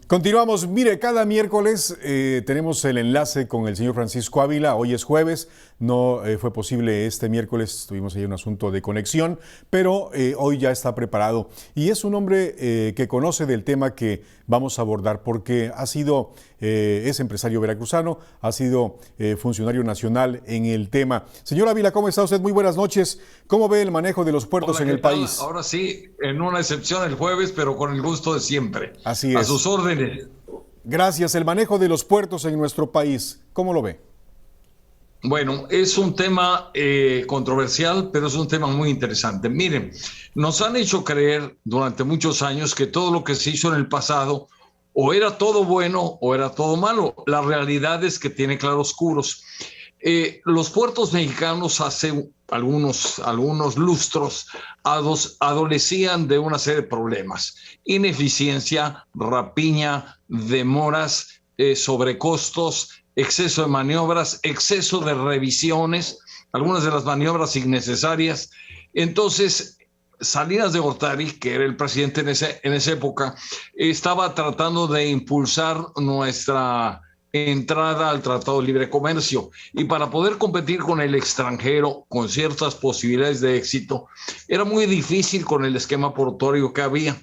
Continuamos. Mire, cada miércoles tenemos el enlace con el señor Francisco Ávila. Hoy es jueves, no fue posible este miércoles, tuvimos ahí un asunto de conexión, pero hoy ya está preparado. Y es un hombre que conoce del tema que vamos a abordar porque es empresario veracruzano, ha sido funcionario nacional en el tema. Señor Ávila, ¿cómo está usted? Muy buenas noches. ¿Cómo ve el manejo de los puertos en el país? Ahora sí, en una excepción el jueves, pero con el gusto de siempre. Así A es. sus órdenes. Gracias. El manejo de los puertos en nuestro país, ¿cómo lo ve? Bueno, es un tema controversial, pero es un tema muy interesante. Miren, nos han hecho creer durante muchos años que todo lo que se hizo en el pasado o era todo bueno o era todo malo. La realidad es que tiene claroscuros. Los puertos mexicanos hace algunos lustros adolecían de una serie de problemas: ineficiencia, rapiña, demoras, sobrecostos, exceso de maniobras, exceso de revisiones, algunas de las maniobras innecesarias. Entonces, Salinas de Gortari, que era el presidente en esa época, estaba tratando de impulsar nuestra entrada al Tratado de Libre Comercio, y para poder competir con el extranjero con ciertas posibilidades de éxito era muy difícil con el esquema portuario que había.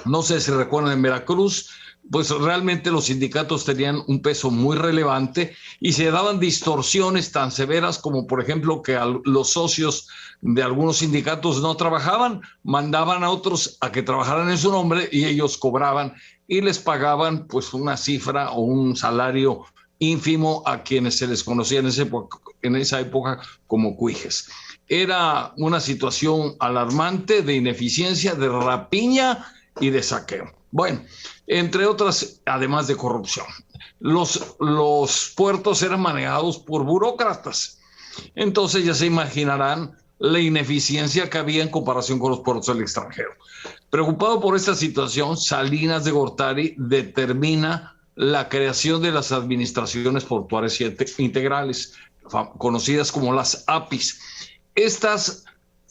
No sé si recuerdan, en Veracruz, pues realmente los sindicatos tenían un peso muy relevante y se daban distorsiones tan severas como, por ejemplo, que los socios de algunos sindicatos no trabajaban, mandaban a otros a que trabajaran en su nombre y ellos cobraban y les pagaban pues una cifra o un salario ínfimo a quienes se les conocía en esa época como cuijes. Era una situación alarmante de ineficiencia, de rapiña y de saqueo. Bueno, entre otras, además de corrupción. Los puertos eran manejados por burócratas. Entonces ya se imaginarán la ineficiencia que había en comparación con los puertos del extranjero. Preocupado por esta situación, Salinas de Gortari determina la creación de las administraciones portuarias integrales, conocidas como las APIs. Estas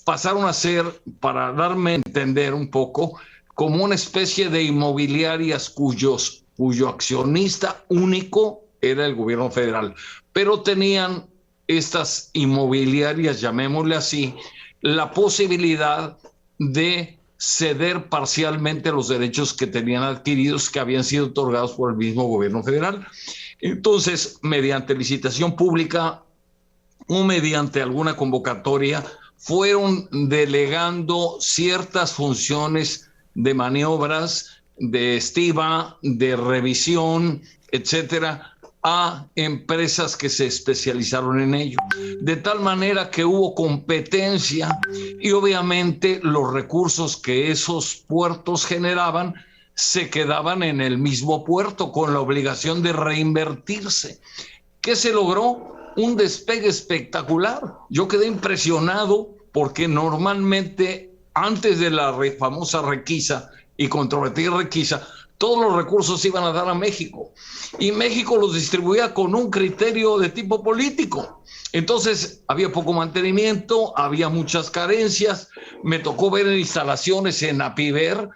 pasaron a ser, para darme a entender un poco, como una especie de inmobiliarias cuyo accionista único era el gobierno federal, pero tenían estas inmobiliarias, llamémosle así, la posibilidad de ceder parcialmente los derechos que tenían adquiridos, que habían sido otorgados por el mismo gobierno federal. Entonces, mediante licitación pública o mediante alguna convocatoria, fueron delegando ciertas funciones de maniobras, de estiva, de revisión, etcétera, a empresas que se especializaron en ello, de tal manera que hubo competencia y obviamente los recursos que esos puertos generaban se quedaban en el mismo puerto con la obligación de reinvertirse. ¿Qué se logró? Un despegue espectacular. Yo quedé impresionado porque normalmente antes de la famosa requisa y controvertida requisa, todos los recursos iban a dar a México y México los distribuía con un criterio de tipo político. Entonces había poco mantenimiento, había muchas carencias. Me tocó ver en instalaciones en Apiver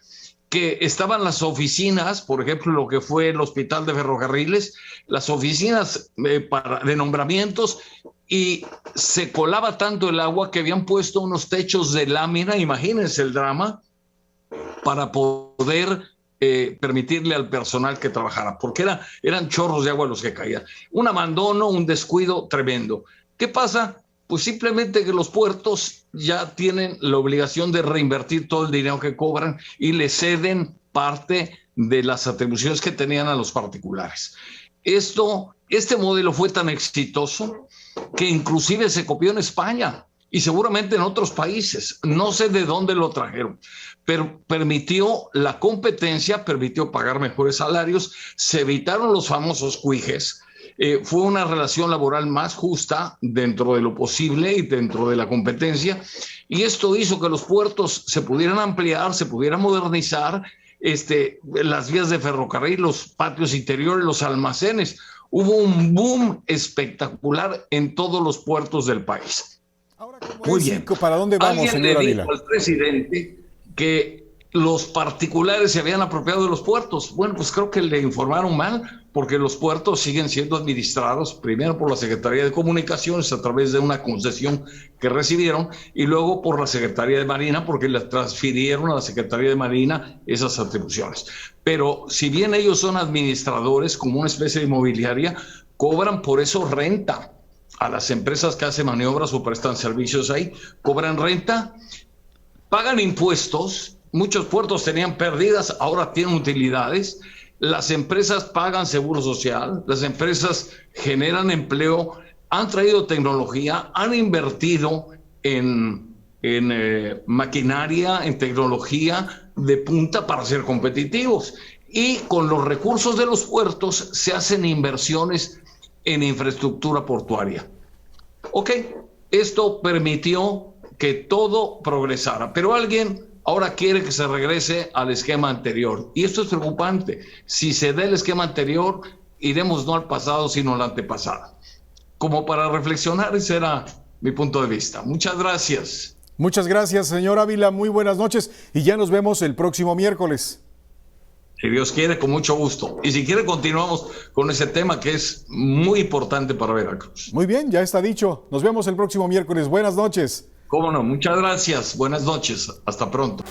que estaban las oficinas, por ejemplo, lo que fue el Hospital de Ferrocarriles, las oficinas de nombramientos, y se colaba tanto el agua que habían puesto unos techos de lámina, imagínense el drama, para poder permitirle al personal que trabajara, porque eran chorros de agua los que caían. Un abandono, un descuido tremendo. ¿Qué pasa? Pues simplemente que los puertos ya tienen la obligación de reinvertir todo el dinero que cobran y le ceden parte de las atribuciones que tenían a los particulares. Este modelo fue tan exitoso que inclusive se copió en España y seguramente en otros países. No sé de dónde lo trajeron, pero permitió la competencia, permitió pagar mejores salarios, se evitaron los famosos cuijes. Fue una relación laboral más justa dentro de lo posible y dentro de la competencia, y esto hizo que los puertos se pudieran ampliar, se pudieran modernizar, las vías de ferrocarril, los patios interiores, los almacenes. Hubo un boom espectacular en todos los puertos del país. Ahora, Muy bien. ¿para dónde vamos, Alguien señor le Ávila? dijo al presidente que los particulares se habían apropiado de los puertos. Bueno, pues creo que le informaron mal, porque los puertos siguen siendo administrados primero por la Secretaría de Comunicaciones a través de una concesión que recibieron, y luego por la Secretaría de Marina, porque le transfirieron a la Secretaría de Marina esas atribuciones. Pero si bien ellos son administradores, como una especie de inmobiliaria, cobran por eso renta a las empresas que hacen maniobras o prestan servicios ahí. Cobran renta, pagan impuestos. Muchos puertos tenían pérdidas, ahora tienen utilidades. Las empresas pagan seguro social, las empresas generan empleo, han traído tecnología, han invertido en maquinaria, en tecnología de punta para ser competitivos. Y con los recursos de los puertos se hacen inversiones en infraestructura portuaria. Ok, esto permitió que todo progresara, pero alguien ahora quiere que se regrese al esquema anterior. Y esto es preocupante. Si se da el esquema anterior, iremos no al pasado, sino al antepasado. Como para reflexionar, ese era mi punto de vista. Muchas gracias. Muchas gracias, señor Ávila. Muy buenas noches y ya nos vemos el próximo miércoles. Si Dios quiere, con mucho gusto. Y si quiere, continuamos con ese tema que es muy importante para Veracruz. Muy bien, ya está dicho. Nos vemos el próximo miércoles. Buenas noches. Cómo no, muchas gracias. Buenas noches. Hasta pronto.